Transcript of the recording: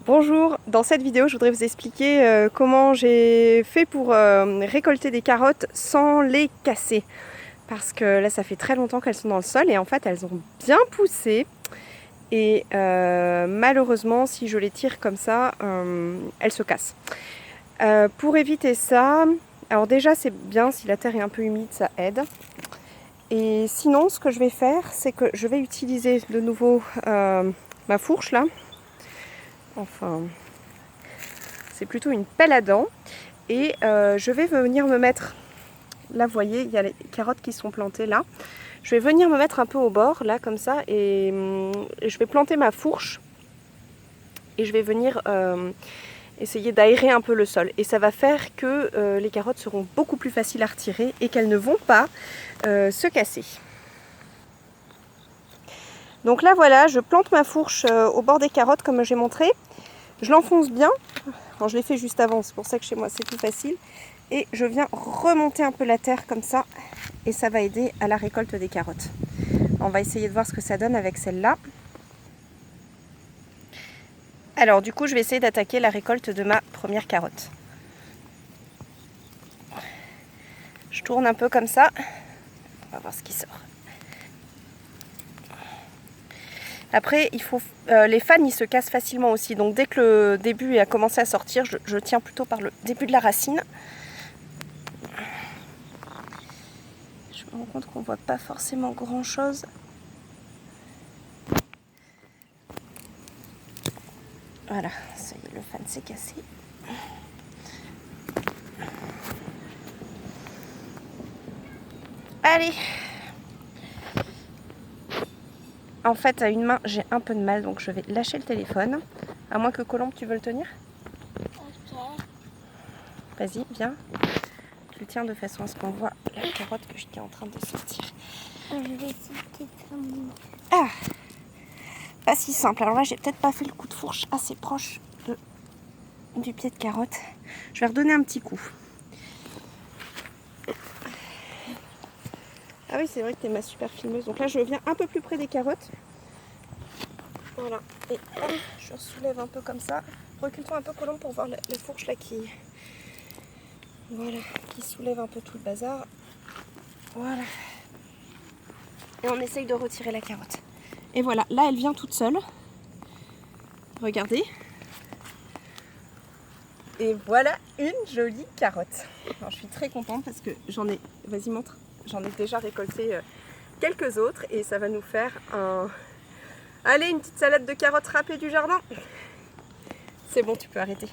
Bonjour, dans cette vidéo je voudrais vous expliquer comment j'ai fait pour récolter des carottes sans les casser. Parce que là ça fait très longtemps qu'elles sont dans le sol et en fait elles ont bien poussé. Et malheureusement si je les tire comme ça, elles se cassent. Pour éviter ça, alors déjà c'est bien si la terre est un peu humide, ça aide. Et sinon ce que je vais faire c'est que je vais utiliser de nouveau ma fourche là. Enfin, c'est plutôt une pelle à dents. Et je vais venir me mettre, là vous voyez, il y a les carottes qui sont plantées là. Je vais venir me mettre un peu au bord, là comme ça, et je vais planter ma fourche. Et je vais venir essayer d'aérer un peu le sol. Et ça va faire que les carottes seront beaucoup plus faciles à retirer et qu'elles ne vont pas se casser. Donc là voilà, je plante ma fourche au bord des carottes comme j'ai montré. Je l'enfonce bien. Alors, je l'ai fait juste avant, c'est pour ça que chez moi c'est plus facile. Et je viens remonter un peu la terre comme ça. Et ça va aider à la récolte des carottes. On va essayer de voir ce que ça donne avec celle-là. Alors du coup je vais essayer d'attaquer la récolte de ma première carotte. Je tourne un peu comme ça. On va voir ce qui sort. Après, les fans ils se cassent facilement aussi. Donc dès que le début a commencé à sortir, je tiens plutôt par le début de la racine. Je me rends compte qu'on voit pas forcément grand chose. Voilà, ça y est, le fan s'est cassé. Allez! En fait, à une main, j'ai un peu de mal, donc je vais lâcher le téléphone. À moins que Colombe, tu veux le tenir? Ok. Vas-y, viens. Je le tiens de façon à ce qu'on voit la carotte que j'étais en train de sortir. Je vais essayer de... Ah! Pas si simple. Alors là, j'ai peut-être pas fait le coup de fourche assez proche du pied de carotte. Je vais redonner un petit coup. Ah oui, c'est vrai que tu es ma super filmeuse. Donc là, je viens un peu plus près des carottes. Voilà. Et je soulève un peu comme ça. Recule-toi un peu, Colombe, pour voir la fourche là qui... Voilà, qui soulève un peu tout le bazar. Voilà. Et on essaye de retirer la carotte. Et voilà, là, elle vient toute seule. Regardez. Et voilà une jolie carotte. Alors, je suis très contente parce que j'en ai... Vas-y, montre. J'en ai déjà récolté quelques autres et ça va nous faire un... Allez, une petite salade de carottes râpées du jardin. C'est bon, tu peux arrêter.